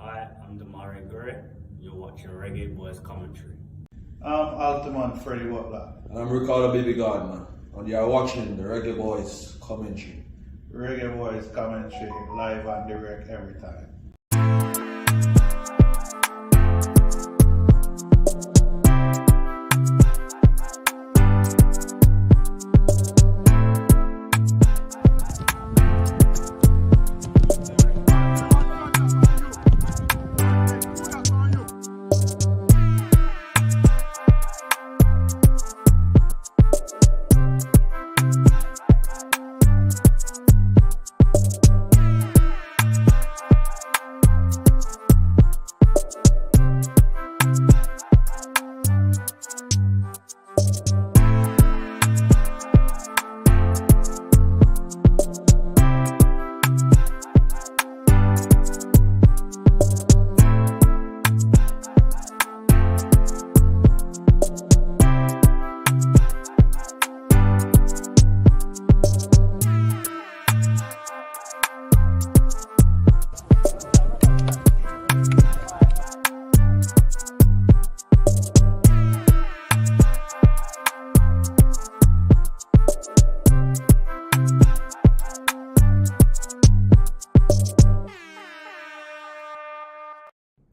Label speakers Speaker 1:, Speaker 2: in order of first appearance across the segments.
Speaker 1: Hi, I'm Damari Gurry. You're watching Reggae Boys Commentary.
Speaker 2: I'm Altamont Freddie Butler.
Speaker 3: And I'm Ricardo Baby Gardner, and you're watching the Reggae Boys Commentary.
Speaker 2: Reggae Boys Commentary, live and direct every time.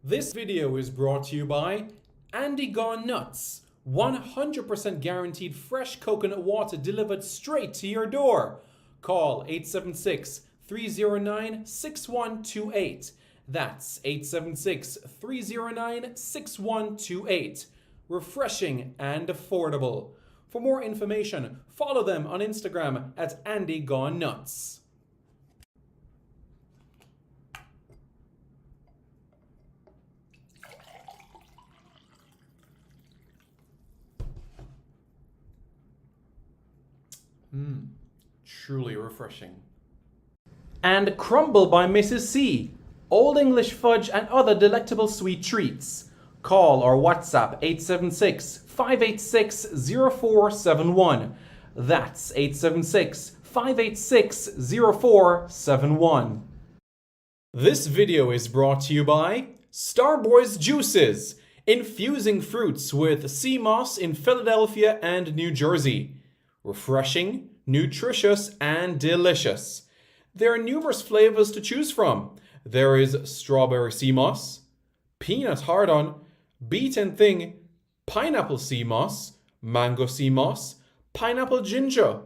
Speaker 4: This video is brought to you by Andy Gone Nuts. 100% guaranteed fresh coconut water delivered straight to your door. Call 876-309-6128. That's 876-309-6128. Refreshing and affordable. For more information, follow them on Instagram at Andy Gone Nuts. Truly refreshing. And Crumble by Mrs. C. Old English fudge and other delectable sweet treats. Call or WhatsApp 876-586-0471. That's 876-586-0471. This video is brought to you by Starboys Juices, infusing fruits with sea moss in Philadelphia and New Jersey. Refreshing, nutritious, and delicious. There are numerous flavors to choose from. There is strawberry sea moss, peanut hard-on, beaten thing, pineapple sea moss, mango sea moss, pineapple ginger,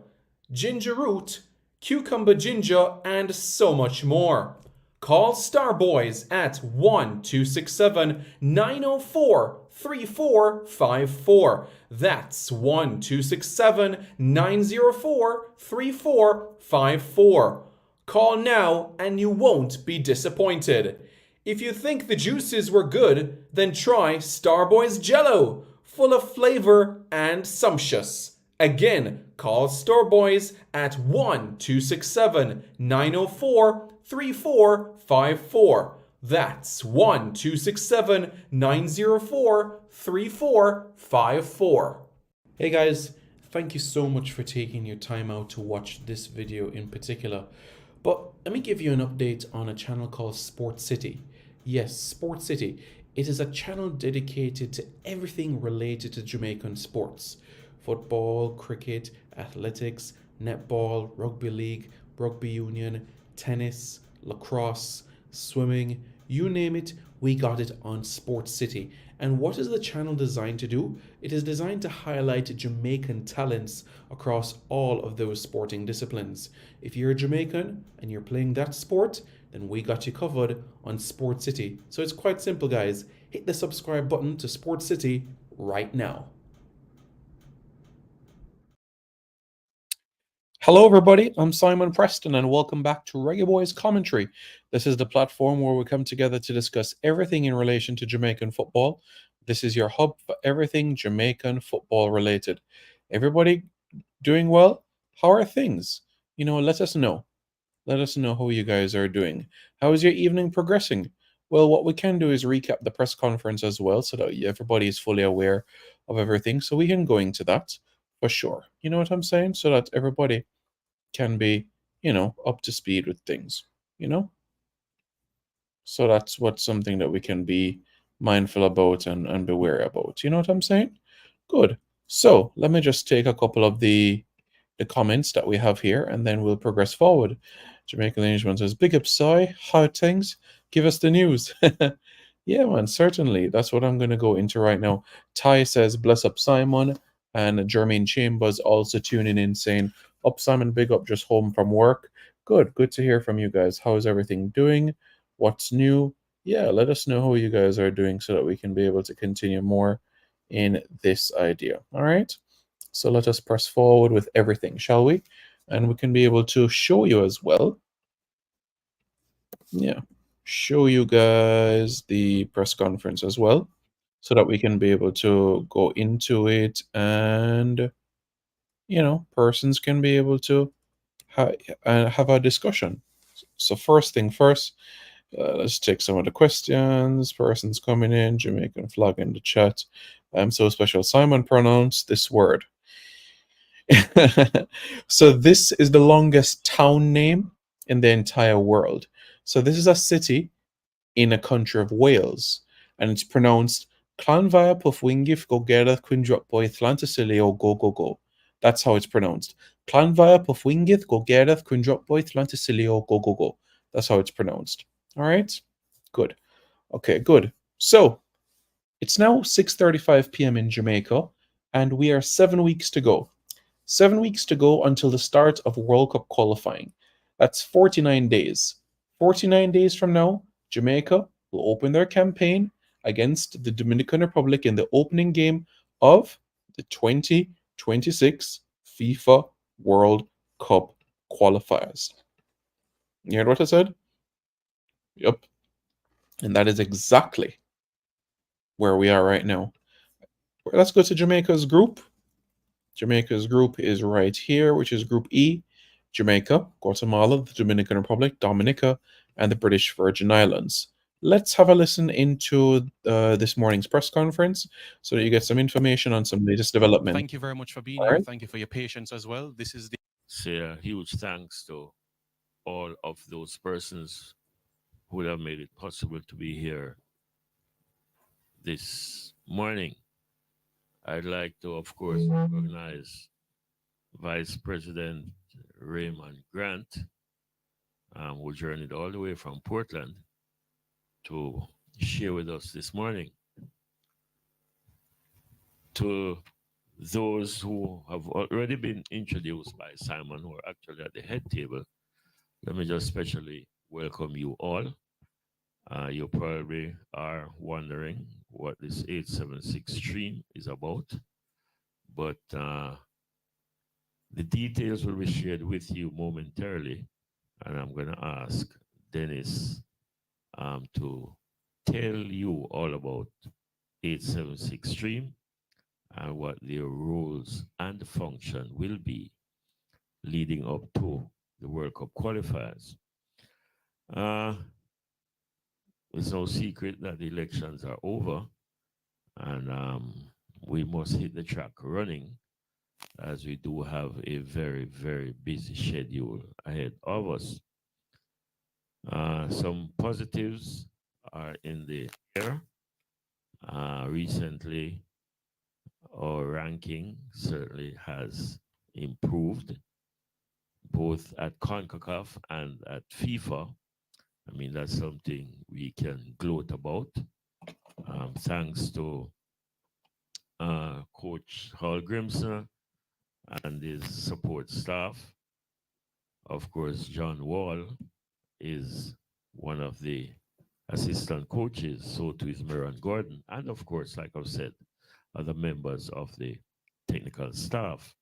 Speaker 4: ginger root, cucumber ginger, and so much more. Call Starboys at 1-267-904-3454. That's 1-267-904-3454. Call now and you won't be disappointed. If you think the juices were good, then try Starboys Jello, full of flavor and sumptuous. Again, call Starboys at 1-267-904-3454. That's 1-267-904-3454. Hey guys, thank you so much for taking your time out to watch this video in particular. But let me give you an update on a channel called Sports City. Yes, Sports City. It is a channel dedicated to everything related to Jamaican sports. Football, cricket, athletics, netball, rugby league, rugby union, tennis, lacrosse, swimming, you name it, we got it on Sports City. And what is the channel designed to do? It is designed to highlight Jamaican talents across all of those sporting disciplines. If you're a Jamaican and you're playing that sport, then we got you covered on Sports City. So it's quite simple, guys. Hit the subscribe button to Sports City right now. Hello everybody, I'm Simon Preston and welcome back to Reggae Boys Commentary. This is the platform where we come together to discuss everything in relation to Jamaican football. This is your hub for everything Jamaican football related. Everybody doing well? How are things? Let us know. Let us know how you guys are doing. How is your evening progressing? Well, what we can do is recap the press conference as well so that everybody is fully aware of everything. So we can go into that. for sure. You know what I'm saying? So that everybody can be, up to speed with things, So that's what's something that we can be mindful about and be wary about. You know what I'm saying? Good. So let me just take a couple of the comments that we have here and then we'll progress forward. Jamaican Englishman says, big up Soy, how things? Give us the news. Yeah, man, certainly. That's what I'm going to go into right now. Ty says, bless up Simon. And Jermaine Chambers also tuning in saying, up Simon, big up, just home from work. Good to hear from you guys. How is everything doing? What's new? Yeah, let us know how you guys are doing so that we can be able to continue more in this idea. All right. So let us press forward with everything, shall we? And we can be able to show you as well. Yeah, show you guys the press conference as well so that we can be able to go into it and, persons can be able to have a discussion. So first thing first, let's take some of the questions. Persons coming in, Jamaican flag in the chat. I'm so special. Simon pronounced this word. So this is the longest town name in the entire world. So this is a city in a country of Wales, and it's pronounced Clanvia Pwllwingif Gogera Quindrop Atlanticilio Go Go Go. That's how it's pronounced. Clanvia Pwllwingif Gogera Quindrop Atlanticilio Go Go Go. That's how it's pronounced. All right, good. Okay, good. So it's now 6:35 p.m. in Jamaica, and we are 7 weeks to go. 7 weeks to go until the start of World Cup qualifying. That's 49 days. 49 days from now, Jamaica will open their campaign against the Dominican Republic in the opening game of the 2026 FIFA World Cup Qualifiers. You heard what I said? Yep. And that is exactly where we are right now. Let's go to Jamaica's group. Jamaica's group is right here, which is Group E. Jamaica, Guatemala, the Dominican Republic, Dominica, and the British Virgin Islands. Let's have a listen into this morning's press conference so that you get some information on some latest development.
Speaker 5: Thank you very much for being here. Thank you for your patience as well. This is the
Speaker 6: Say a huge thanks to all of those persons who have made it possible to be here this morning. I'd like to, of course, recognize Vice President Raymond Grant, who journeyed all the way from Portland to share with us this morning. To those who have already been introduced by Simon, who are actually at the head table, let me just specially welcome you all. You probably are wondering what this 876 stream is about, but the details will be shared with you momentarily, and I'm going to ask Dennis to tell you all about 876 stream and what their roles and function will be leading up to the World Cup qualifiers. It's no secret that the elections are over, and we must hit the track running, as we do have a very, very busy schedule ahead of us. Some positives are in the air. Recently, our ranking certainly has improved, both at CONCACAF and at FIFA. I mean, that's something we can gloat about. Thanks to Coach Hall Grimson and his support staff. Of course, John Wall is one of the assistant coaches, so too is Miran Gordon, and of course, like I've said, other members of the technical staff.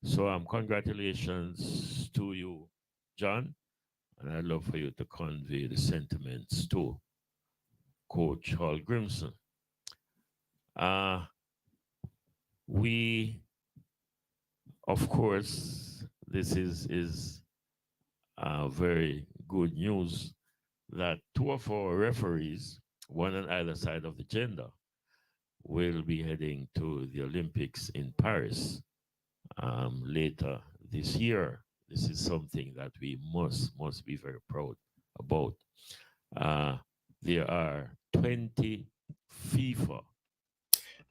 Speaker 6: So congratulations to you, John, and I'd love for you to convey the sentiments to Coach Hall Grimson. We, of course, this is very good news that two of our referees, one on either side of the gender, will be heading to the Olympics in Paris later this year. This is something that we must be very proud about. there are 20 FIFA.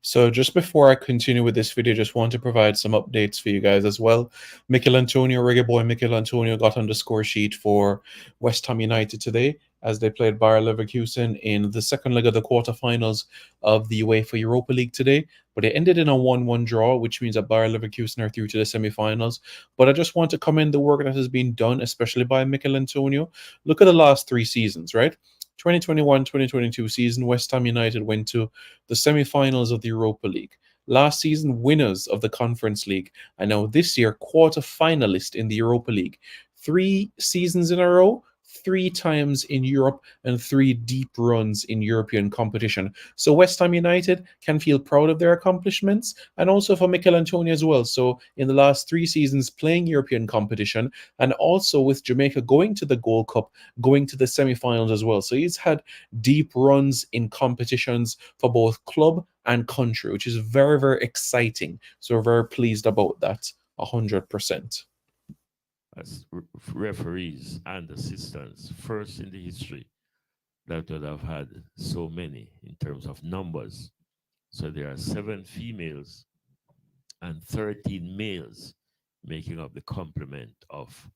Speaker 4: So just before I continue with this video, just want to provide some updates for you guys as well. Michail Antonio, reggae boy Michail Antonio, got on the score sheet for West Ham United today as they played Bayer Leverkusen in the second leg of the quarterfinals of the UEFA Europa League today. But it ended in a 1-1 draw, which means that Bayer Leverkusen are through to the semi-finals. But I just want to commend the work that has been done, especially by Michail Antonio. Look at the last 3 seasons, right? 2021-2022 season, West Ham United went to the semi-finals of the Europa League. Last season, winners of the Conference League, and now this year, quarter-finalist in the Europa League. 3 seasons in a row, 3 times in Europe, and 3 deep runs in European competition. So West Ham United can feel proud of their accomplishments, and also for Michail Antonio as well. So in the last 3 seasons playing European competition, and also with Jamaica going to the Gold Cup, going to the semi-finals as well. So he's had deep runs in competitions for both club and country, which is very, very exciting. So we're very pleased about that, 100%.
Speaker 6: As referees and assistants, first in the history that would have had so many in terms of numbers. So there are 7 females and 13 males making up the complement of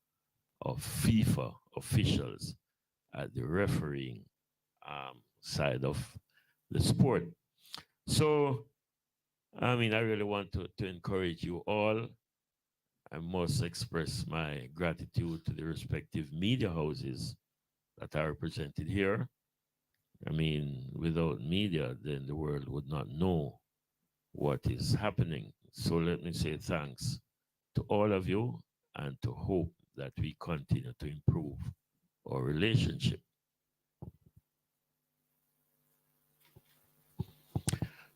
Speaker 6: FIFA officials at the refereeing side of the sport. So, I mean, I really want to encourage you all. I must express my gratitude to the respective media houses that are represented here. I mean, without media, then the world would not know what is happening. So let me say thanks to all of you and to hope that we continue to improve our relationship.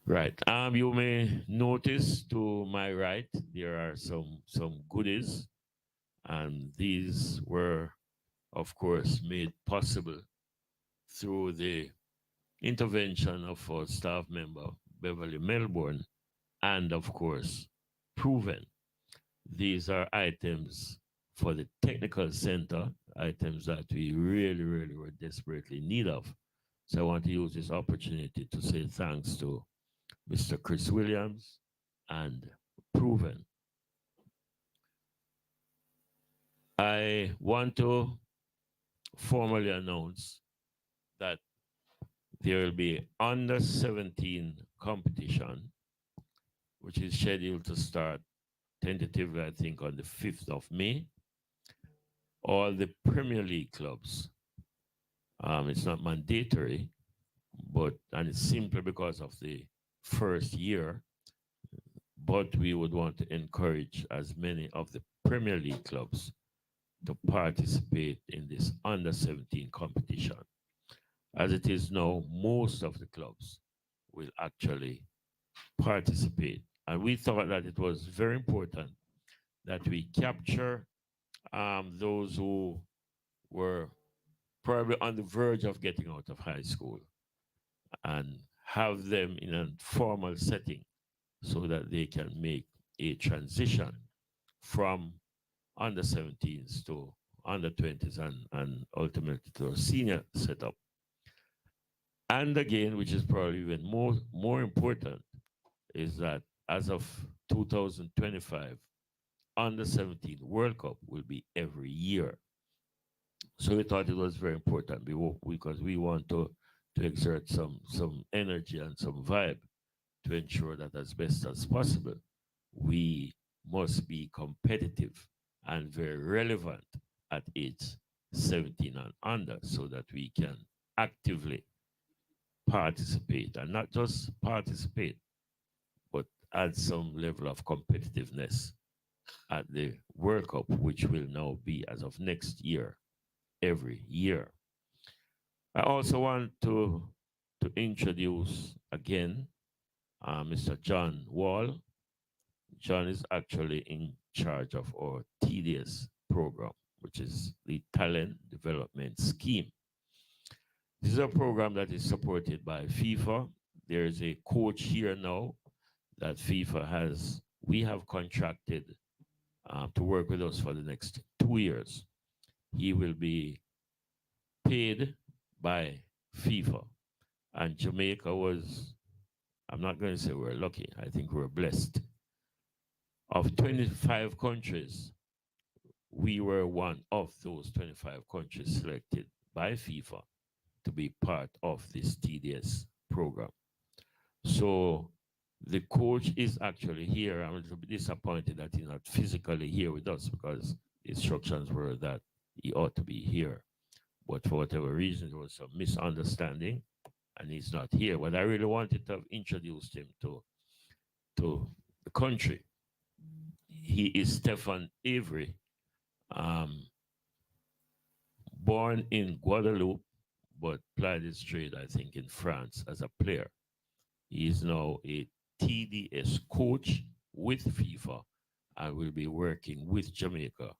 Speaker 6: Right. You may notice to my right there are some goodies, and these were, of course, made possible through the intervention of our staff member Beverly Melbourne, and of course, Proven. These are items for the technical center, items that we really, really were desperately in need of. So I want to use this opportunity to say thanks to Mr. Chris Williams and Proven. I want to formally announce that there will be under 17 competition, which is scheduled to start tentatively, I think, on the 5th of May. All the Premier League clubs, it's not mandatory, and it's simply because of the first year, but we would want to encourage as many of the Premier League clubs to participate in this under 17 competition. As it is now, most of the clubs will actually participate. And we thought that it was very important that we capture those who were probably on the verge of getting out of high school and have them in a formal setting so that they can make a transition from under 17s to under 20s and ultimately to a senior setup. And again, which is probably even more important, is that as of 2025, under 17 World Cup will be every year. So we thought it was very important because we want to exert some energy and some vibe to ensure that as best as possible, we must be competitive and very relevant at age 17 and under so that we can actively participate, and not just participate, but add some level of competitiveness at the World Cup, which will now be, as of next year, every year. I also want to introduce again Mr. John Wall. John is actually in charge of our TDS program, which is the Talent Development Scheme. This is a program that is supported by FIFA. There is a coach here now that FIFA has, we have contracted to work with us for the next 2 years. He will be paid by FIFA. And Jamaica was, I'm not going to say we're lucky, I think we're blessed. Of 25 countries, we were one of those 25 countries selected by FIFA to be part of this TDS program. So the coach is actually here. I'm a little bit disappointed that he's not physically here with us because the instructions were that he ought to be here. But for whatever reason, there was some misunderstanding and he's not here. But I really wanted to have introduced him to the country. He is Stefan Avery, um, born in Guadeloupe, but plied his trade, I think, in France as a player. He is now a TDS coach with FIFA and will be working with Jamaica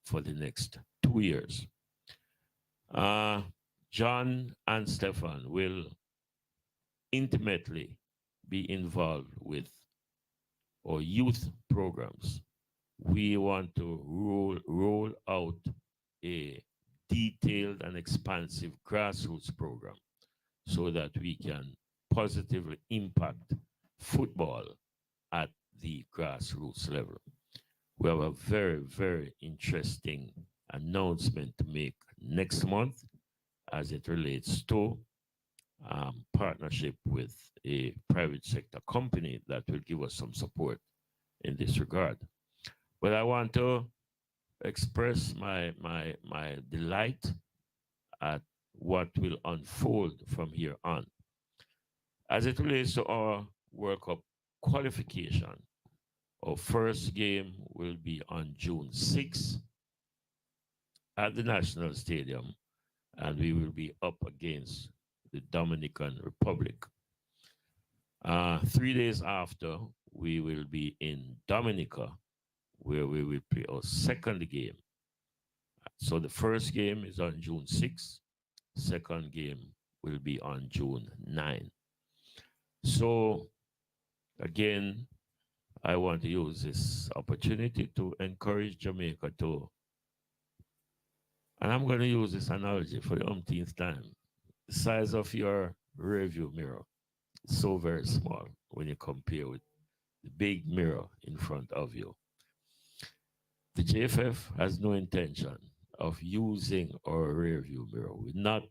Speaker 6: for the next 2 years. John and Stefan will intimately be involved with our youth programs. We want to roll out a detailed and expansive grassroots program so that we can positively impact football at the grassroots level. We have a very, very interesting announcement to make next month as it relates to partnership with a private sector company that will give us some support in this regard. But I want to express my delight at what will unfold from here on. As it relates to our World Cup qualification, our first game will be on June 6th at the National Stadium, and we will be up against the Dominican Republic. 3 days after, we will be in Dominica, where we will play our second game. So the first game is on June 6th. Second game will be on June 9th. So again, I want to use this opportunity to encourage Jamaica to, and I'm going to use this analogy for the umpteenth time. The size of your rearview mirror is so very small when you compare with the big mirror in front of you. The JFF has no intention of using our rearview mirror. We're not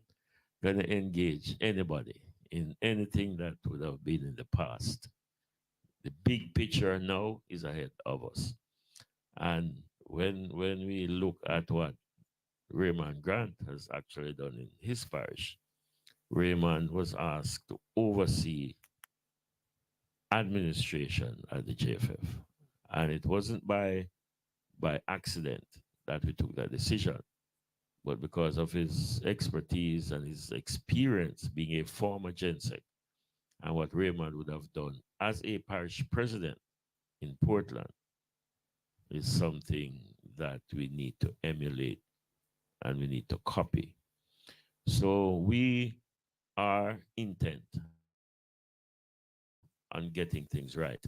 Speaker 6: going to engage anybody in anything that would have been in the past. The big picture now is ahead of us. And when we look at what Raymond Grant has actually done in his parish, Raymond was asked to oversee administration at the JFF. And it wasn't by accident that we took that decision, but because of his expertise and his experience being a former GenSec and what Raymond would have done as a parish president in Portland is something that we need to emulate and we need to copy. So we are intent on getting things right.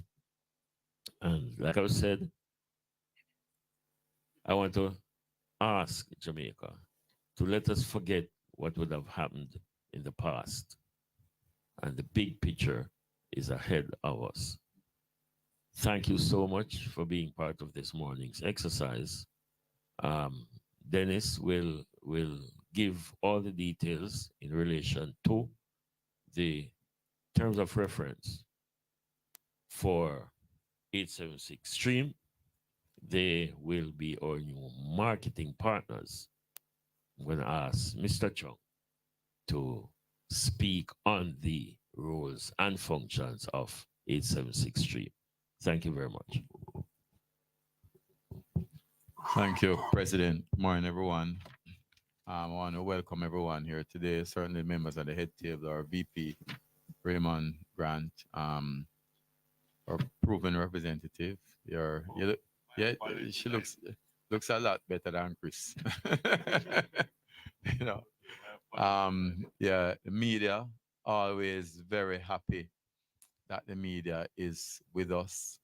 Speaker 6: And like I said, I want to ask Jamaica to let us forget what would have happened in the past. And the big picture is ahead of us. Thank you so much for being part of this morning's exercise. Dennis will give all the details in relation to the terms of reference for 876 Stream. They will be our new marketing partners. I'm going to ask Mr. Chung to speak on the roles and functions of 876 Stream. Thank you very much.
Speaker 7: Thank you, President. Good morning, everyone. I want to welcome everyone here today, certainly members of the head table, our VP, Raymond Grant, our proven representative. Yeah, she looks a lot better than Chris. you know, yeah, the media, always very happy that the media is with us.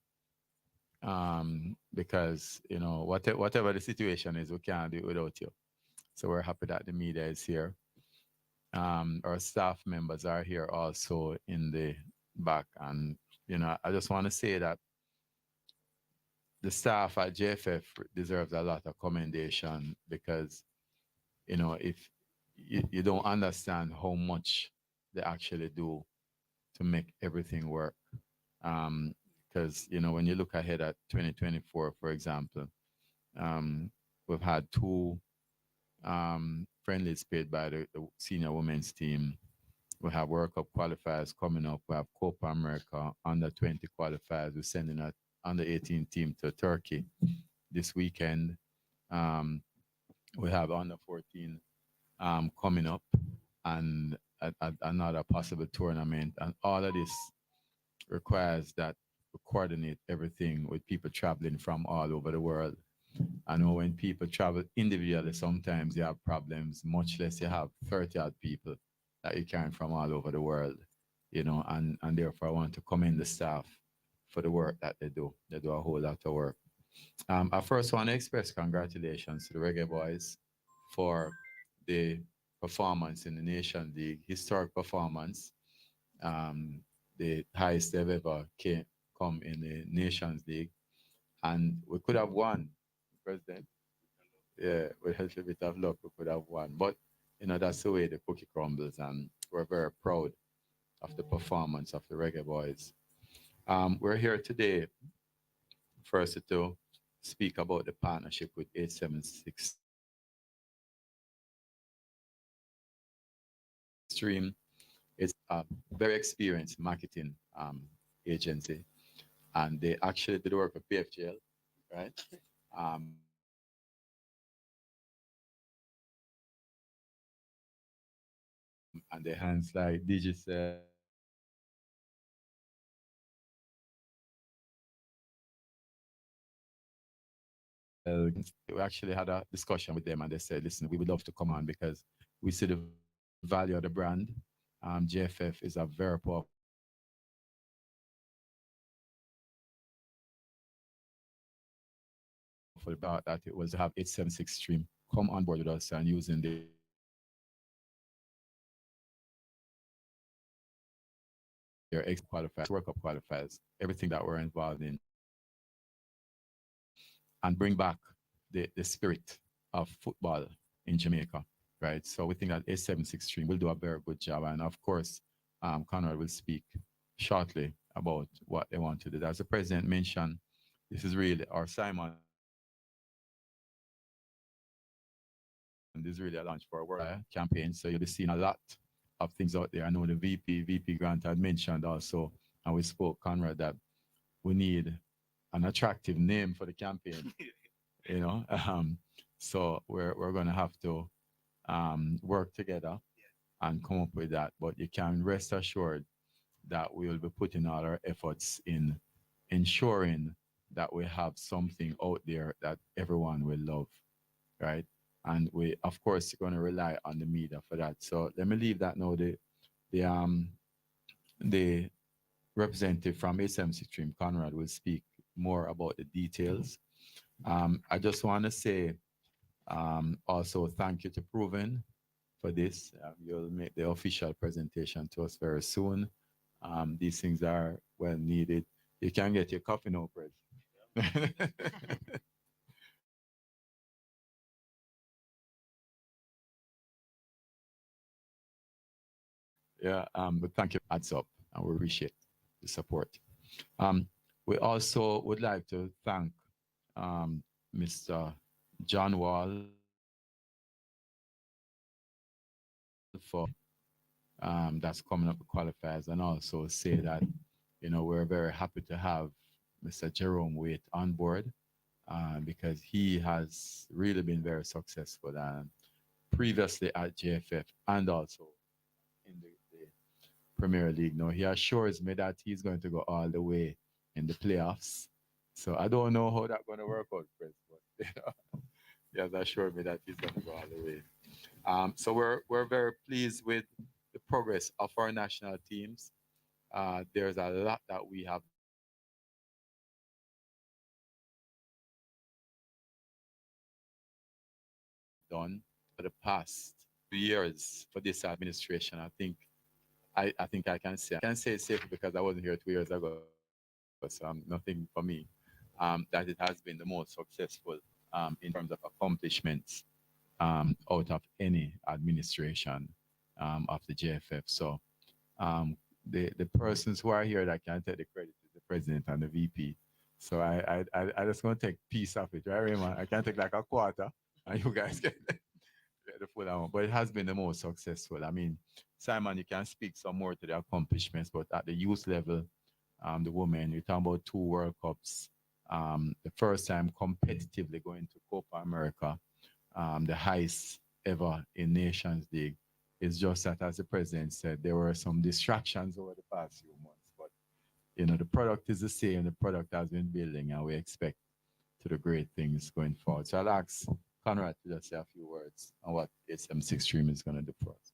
Speaker 7: Because whatever the situation is, we can't do it without you. So we're happy that the media is here. our staff members are here also in the back. And, I just want to say that the staff at JFF deserves a lot of commendation because, if you don't understand how much they actually do to make everything work. Because, when you look ahead at 2024, for example, we've had two friendlies played by the senior women's team. We have World Cup qualifiers coming up. We have Copa America under 20 qualifiers. We're sending a under 18 team to Turkey this weekend. We have under 14 coming up and another possible tournament. And all of this requires that we coordinate everything with people traveling from all over the world. I know when people travel individually, sometimes you have problems, much less you have 30 odd people that you carry from all over the world, and therefore I want to commend the staff for the work that they do. They do a whole lot of work. I first want to express congratulations to the Reggae Boys for the performance in the Nation League, historic performance, the highest they've ever come in the Nations League. And we could have won, President. Yeah, with a little bit of luck, we could have won. But, that's the way the cookie crumbles. And we're very proud of the performance of the Reggae Boys. We're here today, first to speak about the partnership with 876 Stream. It's a very experienced marketing agency, and they actually did work with PFGL, right? And the hands like Digicel, we actually had a discussion with them and they said, listen, we would love to come on because we see the value of the brand. JFF is a very powerful about that it was to have 876 Stream come on board with us and using their ex qualifiers, World Cup qualifiers, everything that we're involved in, and bring back the spirit of football in Jamaica, right? So we think that 876 Stream will do a very good job. And of course, Conrad will speak shortly about what they want to do. As the president mentioned, this is really our Simon. And this is really a launch for a world campaign. So you'll be seeing a lot of things out there. I know the VP Grant had mentioned also, and we spoke, Conrad, that we need an attractive name for the campaign. So we're going to have to work together and come up with that. But you can rest assured that we will be putting all our efforts in ensuring that we have something out there that everyone will love, right? And we, of course, going to rely on the media for that. So let me leave that now. The representative from HMC Stream, Conrad, will speak more about the details. I just want to say also thank you to Proven for this. You'll make the official presentation to us very soon. These things are well needed. You can get your coffee now, Pres. Yeah, but thank you, adds up, and we appreciate the support. We also would like to thank Mr. John Wall for that's coming up with qualifiers, and also say that we're very happy to have Mr. Jerome Waite on board because he has really been very successful previously at JFF and also in the Premier League. Now he assures me that he's going to go all the way in the playoffs. So I don't know how that's going to work out, Chris, but he has assured me that he's going to go all the way. So we're very pleased with the progress of our national teams. There's a lot that we have done for the past years for this administration. I think I can say it safely because I wasn't here 2 years ago, so nothing for me. That it has been the most successful in terms of accomplishments out of any administration of the JFF. So the persons who are here that can take the credit is the president and the VP. So I just want to take piece of it, right, Raymond? I can take like a quarter, and you guys get the full amount. But it has been the most successful. I mean, Simon, you can speak some more to the accomplishments, but at the youth level, the women, you're talking about 2 World Cups, the first time competitively going to Copa America, the highest ever in Nations League. It's just that, as the president said, there were some distractions over the past few months, but the product is the same. The product has been building, and we expect to the great things going forward. So I'll ask Conrad to just say a few words on what 876 Stream is going to do for us.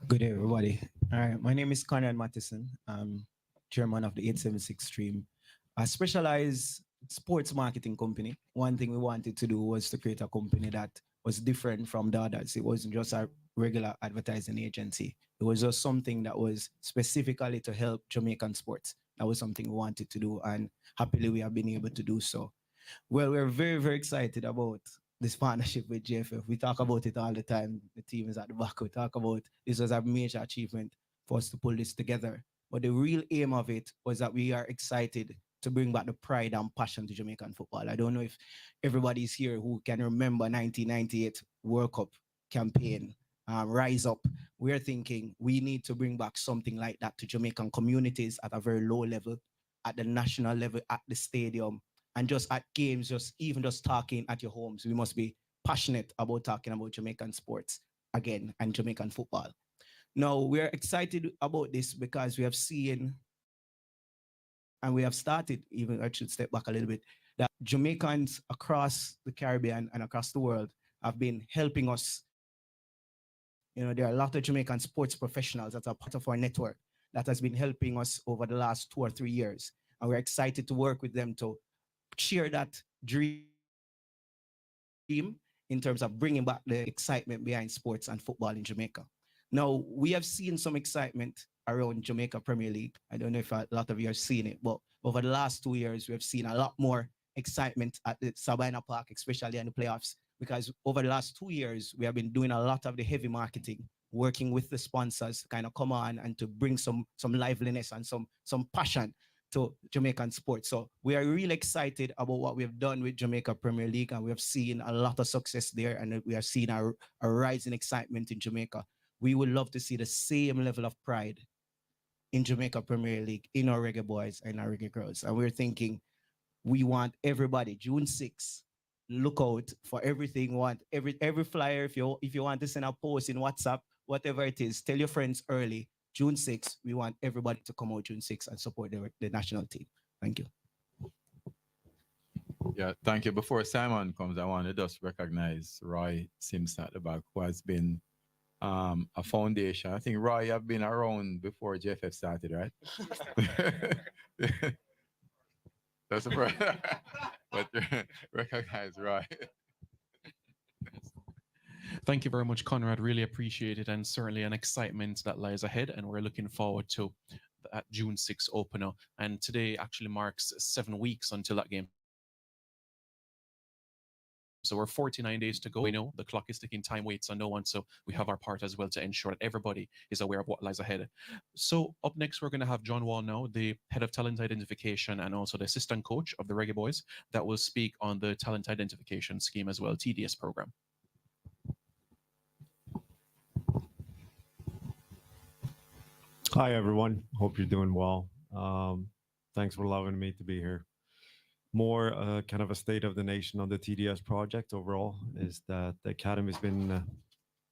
Speaker 8: Good day, everybody. All right, my name is Conrad Matheson. I'm chairman of the 876 Stream, a specialized sports marketing company. One thing we wanted to do was to create a company that was different from the others. It wasn't just a regular advertising agency. It was just something that was specifically to help Jamaican sports. That was something we wanted to do, and happily we have been able to do so. Well, we're very, very excited about this partnership with JFF. We talk about it all the time. The team is at the back. We talk about this was a major achievement for us to pull this together. But the real aim of it was that we are excited to bring back the pride and passion to Jamaican football. I don't know if everybody's here who can remember 1998 World Cup campaign, Rise Up. We're thinking we need to bring back something like that to Jamaican communities at a very low level, at the national level, at the stadium, and just at games, even just talking at your homes. We must be passionate about talking about Jamaican sports again and Jamaican football. Now, we're excited about this because we have seen, and we have started, even I should step back a little bit, that Jamaicans across the Caribbean and across the world have been helping us. There are a lot of Jamaican sports professionals that are part of our network that has been helping us over the last 2 or 3 years. And we're excited to work with them to share that dream in terms of bringing back the excitement behind sports and football in Jamaica. Now, we have seen some excitement around Jamaica Premier League. I don't know if a lot of you have seen it, but over the last 2 years, we have seen a lot more excitement at the Sabina Park, especially in the playoffs, because over the last 2 years, we have been doing a lot of the heavy marketing, working with the sponsors to kind of come on and to bring some liveliness and some passion to Jamaican sports. So we are really excited about what we have done with Jamaica Premier League, and we have seen a lot of success there, and we are seeing a rise in excitement in Jamaica. We would love to see the same level of pride in Jamaica Premier League, in our reggae boys and our reggae girls. And we're thinking we want everybody, June 6th, look out for everything. Want every flyer. If you want to send a post in WhatsApp, whatever it is, tell your friends early. June 6th, we want everybody to come out June 6th and support the national team. Thank you.
Speaker 7: Yeah, thank you. Before Simon comes, I want to just recognize Roy Simpson at the back, who has been a foundation. I think Roy, you have been around before JFF started, right? That's a problem. But recognize Roy.
Speaker 5: Thank you very much, Conrad. Really appreciate it, and certainly an excitement that lies ahead. And we're looking forward to that June 6th opener. And today actually marks 7 weeks until that game. So we're 49 days to go. We know the clock is ticking, time waits on no one. So we have our part as well to ensure that everybody is aware of what lies ahead. So up next, we're going to have John Wall now, the head of talent identification and also the assistant coach of the Reggae Boys, that will speak on the talent identification scheme as well, TDS program.
Speaker 9: Hi, everyone. Hope you're doing well. Thanks for allowing me to be here. More kind of a state of the nation on the TDS project overall is that the academy's been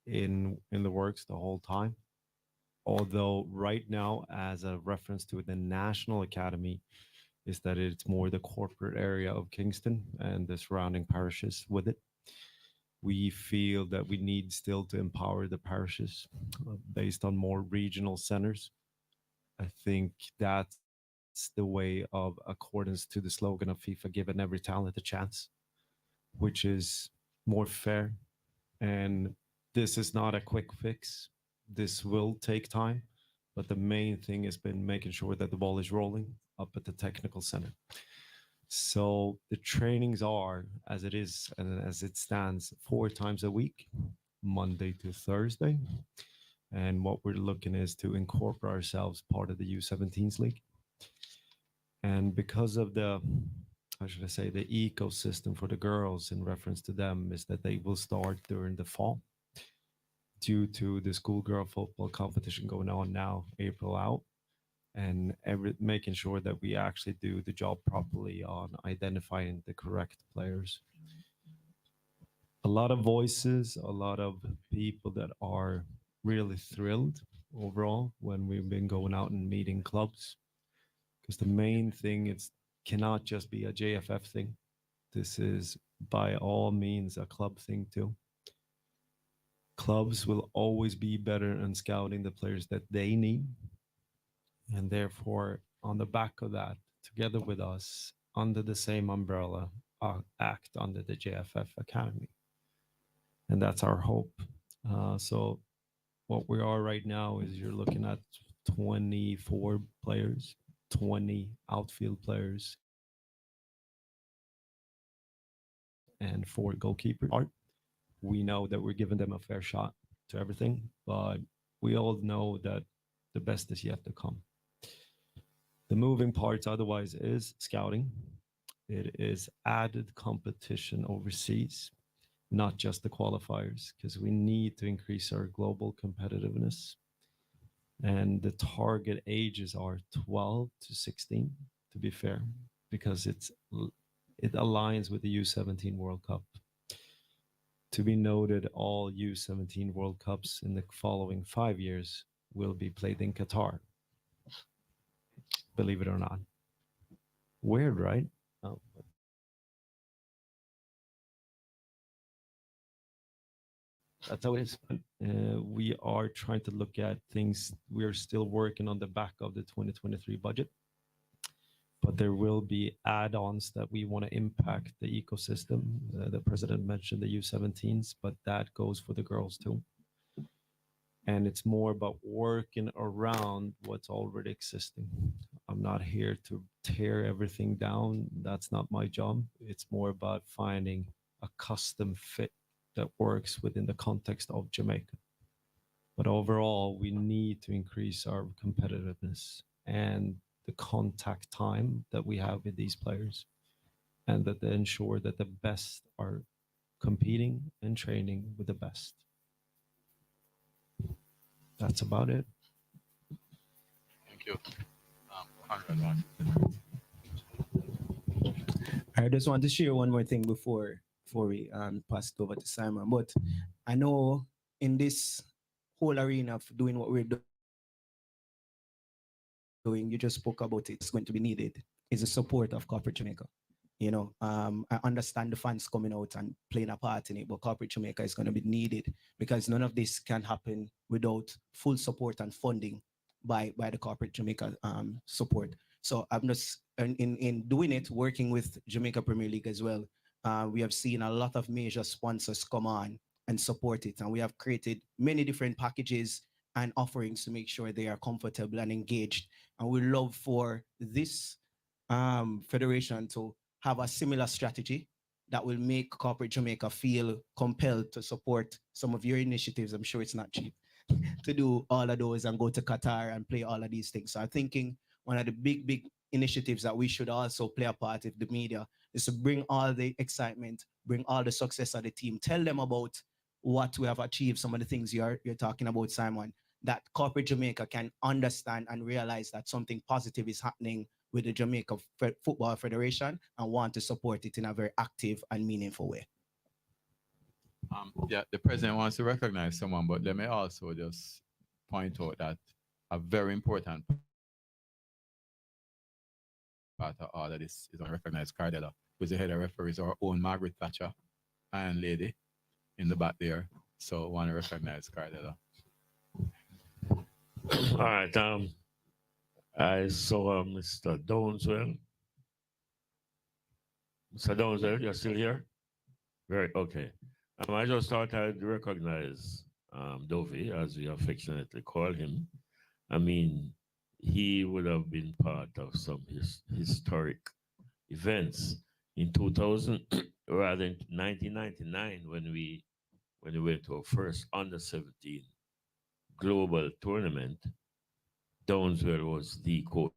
Speaker 9: in the works the whole time. Although right now, as a reference to the National Academy, is that it's more the corporate area of Kingston and the surrounding parishes with it. We feel that we need still to empower the parishes based on more regional centers. I think that's the way of accordance to the slogan of FIFA, giving every talent a chance, which is more fair and this is not a quick fix. This will take time, but the main thing has been making sure that the ball is rolling up at the technical center. So the trainings are as it is and as it stands 4 times a week, Monday to Thursday. And what we're looking is to incorporate ourselves part of the U17s league. And because of the, how should I say, the ecosystem for the girls in reference to them is that they will start during the fall due to the schoolgirl football competition going on now, April out, and making sure that we actually do the job properly on identifying the correct players. A lot of voices, a lot of people that are really thrilled overall when we've been going out and meeting clubs, because the main thing is cannot just be a JFF thing. This is by all means a club thing too. Clubs will always be better in scouting the players that they need. And therefore, on the back of that, together with us, under the same umbrella, act under the JFF Academy. And that's our hope. So what we are right now is you're looking at 24 players, 20 outfield players, and 4 goalkeepers. We know that we're giving them a fair shot to everything, but we all know that the best is yet to come. The moving parts otherwise is scouting. It is added competition overseas, not just the qualifiers, because we need to increase our global competitiveness. And the target ages are 12 to 16, to be fair, because it aligns with the U17 World Cup. To be noted, all U17 World Cups in the following 5 years will be played in Qatar. Believe it or not. Weird, right? Oh. That's how it is. We are trying to look at things. We are still working on the back of the 2023 budget, but there will be add-ons that we want to impact the ecosystem. The president mentioned the U17s, but that goes for the girls too. And it's more about working around what's already existing. I'm not here to tear everything down. That's not my job. It's more about finding a custom fit that works within the context of Jamaica. But overall, we need to increase our competitiveness and the contact time that we have with these players, and that they ensure that the best are competing and training with the best. That's about it.
Speaker 7: Thank you.
Speaker 8: I just want to share one more thing before we pass it over to Simon. But I know in this whole arena of doing what we're doing, you just spoke about it's going to be needed, is the support of Corporate Jamaica. You know, I understand the fans coming out and playing a part in it, but Corporate Jamaica is going to be needed because none of this can happen without full support and funding by the Corporate Jamaica support. So I'm just in doing it, working with Jamaica Premier League as well. We have seen a lot of major sponsors come on and support it, and we have created many different packages and offerings to make sure they are comfortable and engaged. And we love for this federation to have a similar strategy that will make Corporate Jamaica feel compelled to support some of your initiatives. I'm sure it's not cheap to do all of those and go to Qatar and play all of these things. So I'm thinking one of the big initiatives that we should also play a part of the media is to bring all the excitement, bring all the success of the team, tell them about what we have achieved, some of the things you're talking about, Simon, that Corporate Jamaica can understand and realize that something positive is happening with the Jamaica Football Federation and want to support it in a very active and meaningful way.
Speaker 7: Yeah, the president wants to recognize someone, but let me also just point out that a very important part of all of this is unrecognized Cardella, who's the head of referees, our own Margaret Thatcher, Iron Lady in the back there. So I want to recognize Cardella.
Speaker 6: All right. I saw Mr. Downswell. Mr. Downswell, you're still here? Very okay. I just thought I'd recognize Dovey, as we affectionately call him. I mean, he would have been part of some historic events in 2000, rather in 1999 when we went to our first under 17 global tournament. Downswell was the coach.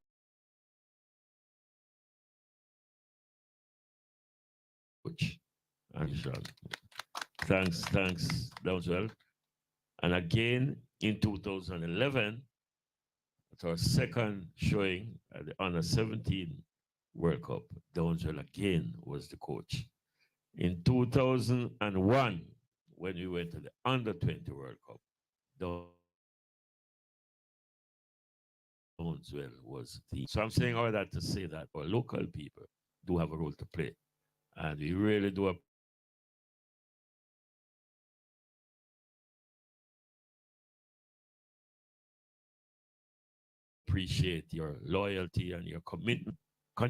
Speaker 6: And thanks, Downswell. And again in 2011, it's our second showing at the under 17 World Cup. Downswell again was the coach. In 2001, when we went to the under 20 World Cup, Downswell was the. So I'm saying all that to say that our local people do have a role to play. And we really do appreciate your loyalty and your commitment,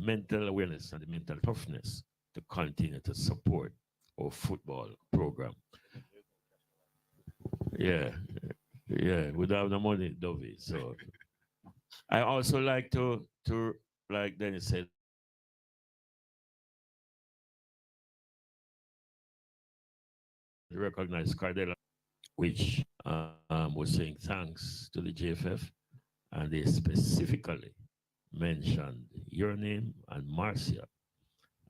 Speaker 6: mental awareness and the mental toughness to continue to support our football program. Yeah, yeah, without the money, Dovey. So I also like to like Dennis said, recognize Cardella, which was saying thanks to the JFF, and they specifically mentioned your name and Marcia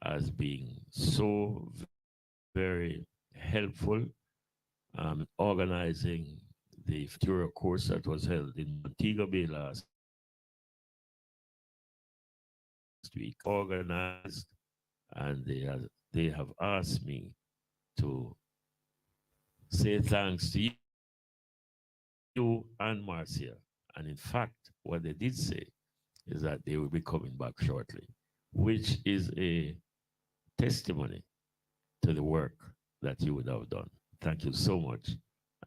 Speaker 6: as being so very helpful organizing the Futura course that was held in Montego Bay last week. Organized, and they have asked me to say thanks to you and Marcia. And in fact, what they did say is that they will be coming back shortly, which is a testimony to the work that you would have done. Thank you so much.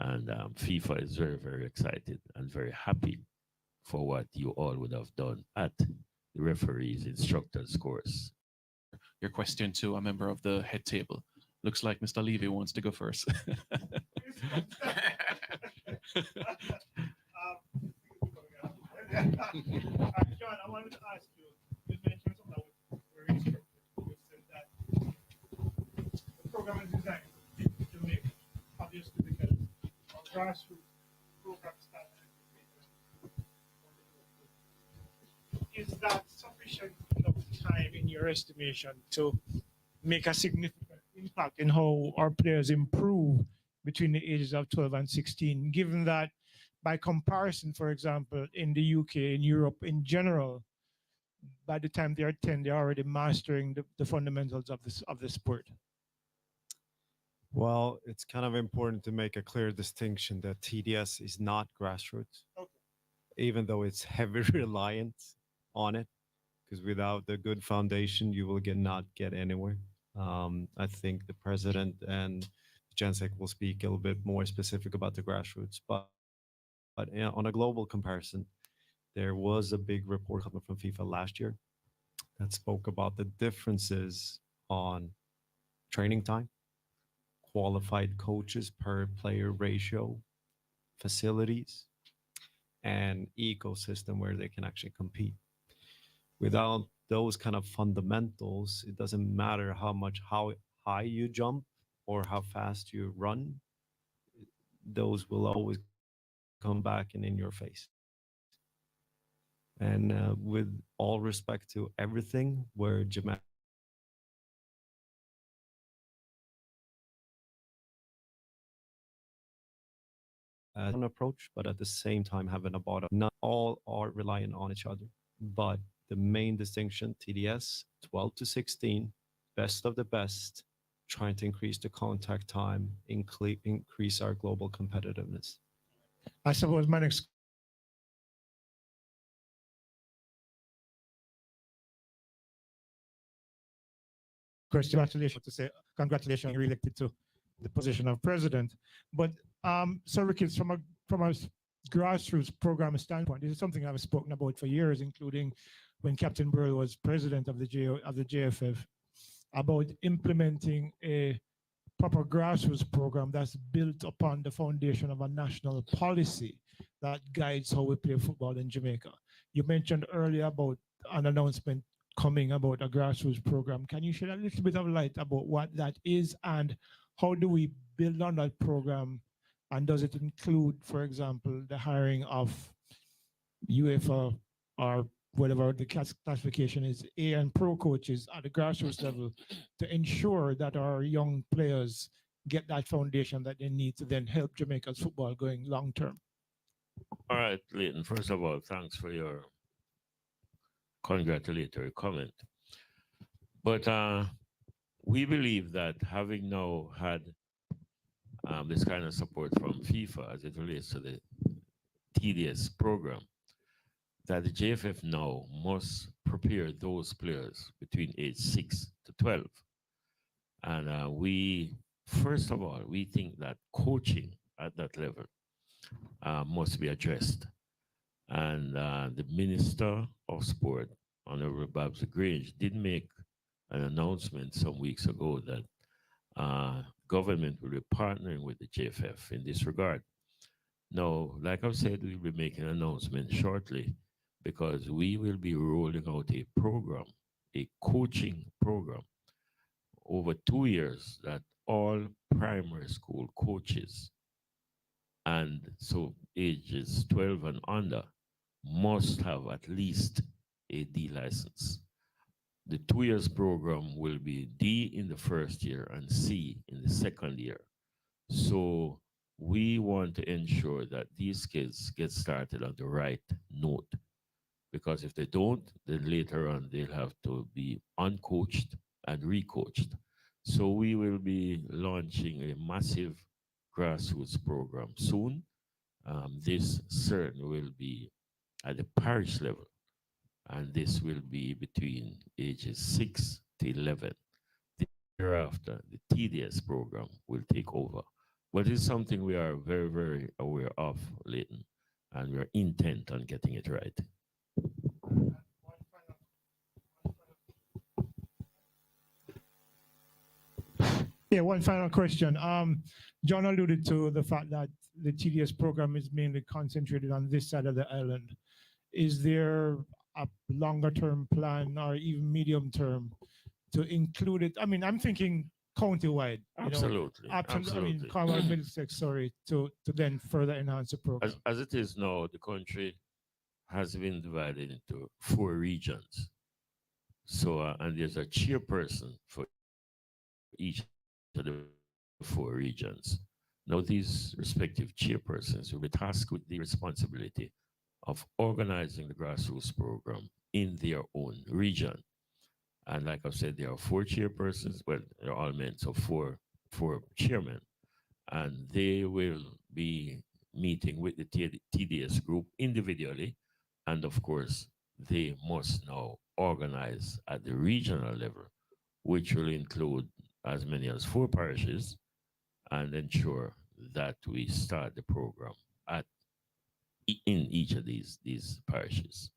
Speaker 6: And FIFA is very, very excited and very happy for what you all would have done at the referees instructors course.
Speaker 5: Your question to a member of the head table. Looks like Mr. Levy wants to go first.
Speaker 2: John, I wanted to ask you, you mentioned something that we're instructed. You said that the program is designed to make, obviously, because our grassroots program started. Is that sufficient enough time, in your estimation, to make a significant impact in how our players improve between the ages of 12 and 16, given that by comparison, for example, in the UK, in Europe in general, by the time they are 10, they're already mastering the fundamentals of the sport?
Speaker 9: Well, it's kind of important to make a clear distinction that TDS is not grassroots,
Speaker 2: Okay.
Speaker 9: even though it's heavy reliant on it, because without the good foundation, you will not get anywhere. I think the president and Jensek will speak a little bit more specific about the grassroots, but on a global comparison, there was a big report coming from FIFA last year that spoke about the differences on training time, qualified coaches per player ratio, facilities, and ecosystem where they can actually compete. Without those kind of fundamentals, it doesn't matter how high you jump or how fast you run, those will always come back and in your face. And with all respect to everything, where Jamal an approach, but at the same time having a bottom. Not all are reliant on each other, but the main distinction, TDS 12 to 16, best of the best, trying to increase the contact time, increase our global competitiveness.
Speaker 2: I suppose my next question, congratulations, to say congratulations, you're elected to the position of president. But so Ricky, from a grassroots program standpoint, this is something I've spoken about for years, including when Captain Burrell was president of the JFF, about implementing a proper grassroots program that's built upon the foundation of a national policy that guides how we play football in Jamaica. You mentioned earlier about an announcement coming about a grassroots program. Can you shed a little bit of light about what that is and how do we build on that program? And does it include, for example, the hiring of UEFA or whatever the classification is, A and pro coaches at the grassroots level to ensure that our young players get that foundation that they need to then help Jamaica's football going long term?
Speaker 6: All right, Leighton, first of all, thanks for your congratulatory comment. But we believe that having now had this kind of support from FIFA as it relates to the TDS program, that the JFF now must prepare those players between age 6 to 12. And we, first of all, we think that coaching at that level must be addressed. And the Minister of Sport, Honorable Babs Grange, did make an announcement some weeks ago that government will be partnering with the JFF in this regard. Now, like I've said, we'll be making an announcement shortly because we will be rolling out a program, a coaching program over 2 years that all primary school coaches and so ages 12 and under must have at least a D license. The 2 years program will be D in the first year and C in the second year. So we want to ensure that these kids get started on the right note, because if they don't, then later on they'll have to be uncoached and recoached. So we will be launching a massive grassroots program soon. This certainly will be at the parish level, and this will be between ages 6 to 11. Thereafter, the TDS program will take over. But it's something we are very, very aware of, Leighton, and we're intent on getting it right.
Speaker 2: Yeah, one final question. John alluded to the fact that the TDS program is mainly concentrated on this side of the island. Is there a longer term plan or even medium term to include it? I mean, I'm thinking county-wide.
Speaker 6: Absolutely.
Speaker 2: I mean, Cornwall, Middlesex, sorry, to then further enhance the program.
Speaker 6: As it is now, the country has been divided into 4 regions. So, and there's a chairperson for each of the 4 regions. Now, these respective chairpersons will be tasked with the responsibility of organizing the grassroots program in their own region. And like I've said, there are 4 chairpersons, well, they're all men, so four chairmen. And they will be meeting with the TDS group individually. And of course, they must now organize at the regional level, which will include as many as 4 parishes, and ensure that we start the program in each of these parishes.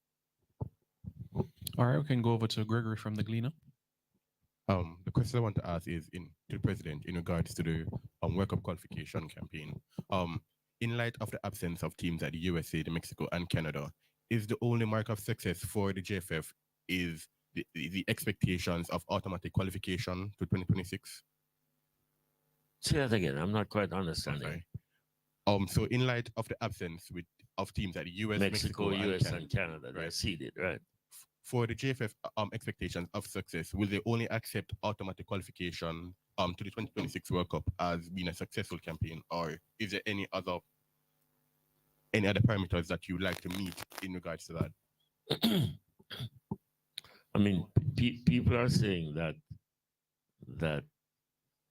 Speaker 5: All right, we can go over to Gregory from the Gleaner.
Speaker 10: The question I want to ask is to the president in regards to the World Cup qualification campaign. In light of the absence of teams at the USA, the Mexico, and Canada, is the only mark of success for the JFF is the expectations of automatic qualification to 2026?
Speaker 6: Say that again. I'm not quite understanding.
Speaker 10: So in light of the absence of teams at the US,
Speaker 6: Mexico, US, and Canada, they're seeded, right?
Speaker 10: For the JFF expectations of success, will they only accept automatic qualification to the 2026 World Cup as being a successful campaign, or is there any other parameters that you'd like to meet in regards to that?
Speaker 6: I mean, people are saying that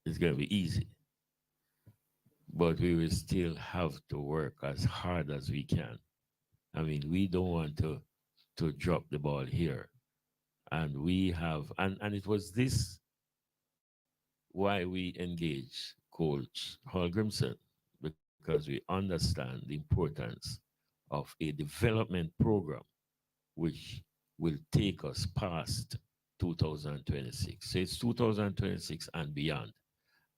Speaker 6: it's going to be easy, but we will still have to work as hard as we can. I mean, we don't want to drop the ball here. And we have, and it was this why we engaged Coach Holgrimson, because we understand the importance of a development program which will take us past 2026. So it's 2026 and beyond.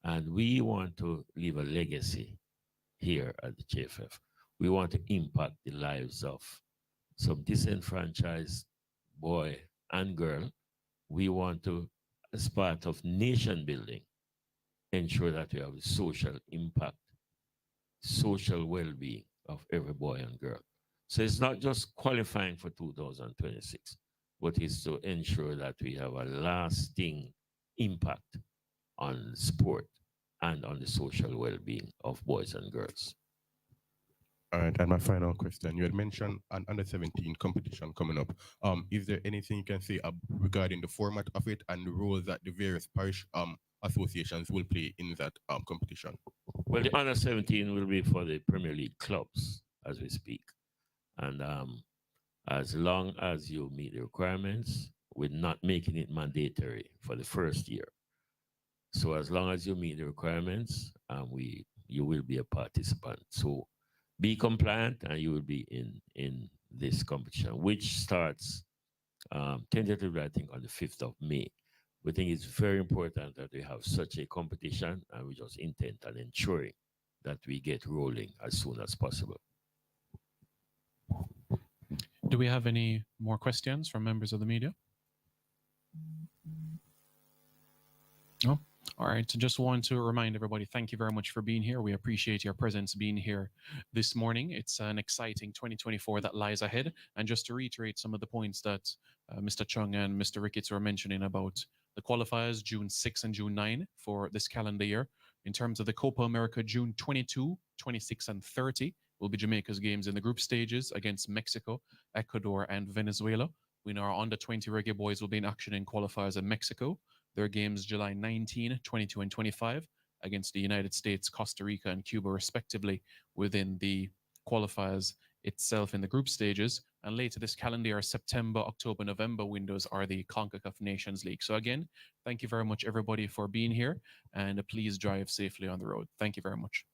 Speaker 6: And we want to leave a legacy here at the JFF. We want to impact the lives of some disenfranchised boy and girl. We want to, as part of nation building, ensure that we have a social impact, social well-being of every boy and girl. So it's not just qualifying for 2026, but it's to ensure that we have a lasting impact on sport and on the social well-being of boys and girls.
Speaker 10: All right, and my final question. You had mentioned an under-17 competition coming up. Is there anything you can say regarding the format of it and the roles that the various parish associations will play in that competition?
Speaker 6: Well, the under-17 will be for the Premier League clubs as we speak. And as long as you meet the requirements, we're not making it mandatory for the first year. So as long as you meet the requirements, you will be a participant. So be compliant and you will be in this competition, which starts tentatively, I think, on the 5th of May. We think it's very important that we have such a competition, and we just intend on ensuring that we get rolling as soon as possible.
Speaker 5: Do we have any more questions from members of the media? No? All right, so just want to remind everybody, thank you very much for being here. We appreciate your presence being here this morning. It's an exciting 2024 that lies ahead. And just to reiterate some of the points that Mr. Chung and Mr. Ricketts were mentioning about the qualifiers, June 6 and June 9 for this calendar year. In terms of the Copa America, June 22, 26, and 30 will be Jamaica's games in the group stages against Mexico, Ecuador, and Venezuela. We know our under-20 Reggae Boys will be in action in qualifiers in Mexico. Their games July 19, 22, and 25 against the United States, Costa Rica, and Cuba, respectively, within the qualifiers itself in the group stages. And later this calendar year, September, October, November windows are the CONCACAF Nations League. So again, thank you very much, everybody, for being here, and please drive safely on the road. Thank you very much.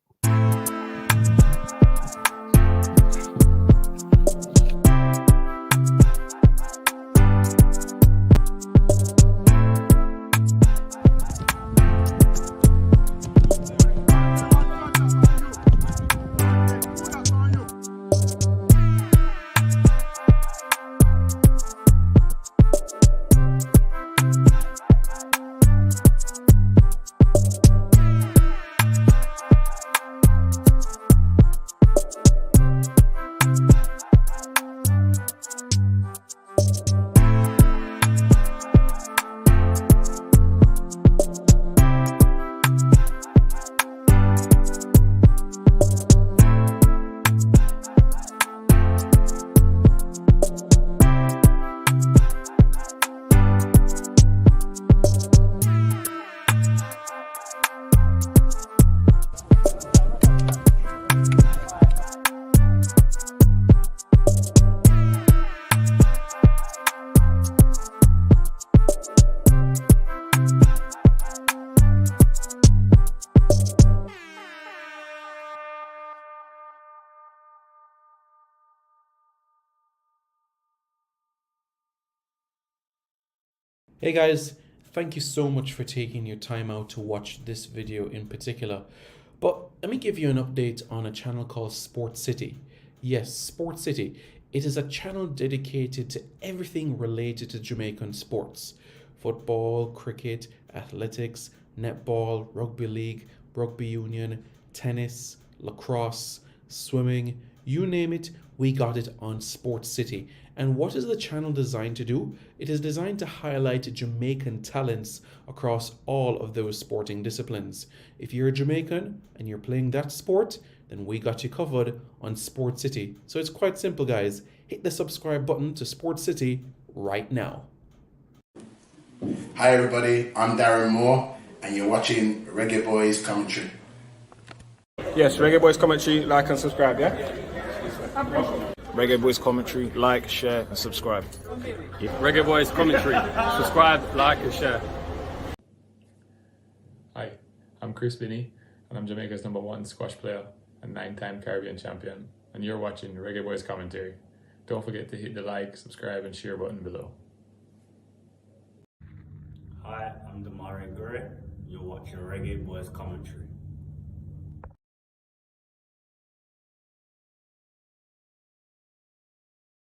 Speaker 4: Hey guys, thank you so much for taking your time out to watch this video in particular. But let me give you an update on a channel called Sport City. Yes, Sport City. It is a channel dedicated to everything related to Jamaican sports. Football, cricket, athletics, netball, rugby league, rugby union, tennis, lacrosse, swimming, you name it, we got it on Sport City. And what is the channel designed to do? It is designed to highlight Jamaican talents across all of those sporting disciplines. If you're a Jamaican and you're playing that sport, then we got you covered on Sport City. So it's quite simple, guys. Hit the subscribe button to Sport City right now.
Speaker 11: Hi everybody, I'm Darren Moore and you're watching Reggae Boys Commentary.
Speaker 12: Yes, Reggae Boys Commentary, like and subscribe, yeah? Reggae Boys Commentary, like, share and subscribe.
Speaker 13: Reggae Boys Commentary, subscribe, like and share.
Speaker 14: Hi, I'm Chris Binney and I'm Jamaica's #1 squash player and 9-time Caribbean champion, and you're watching Reggae Boys Commentary. Don't forget to hit the like, subscribe and share button below.
Speaker 1: Hi, I'm Damari Gurry. You're watching Reggae Boys Commentary.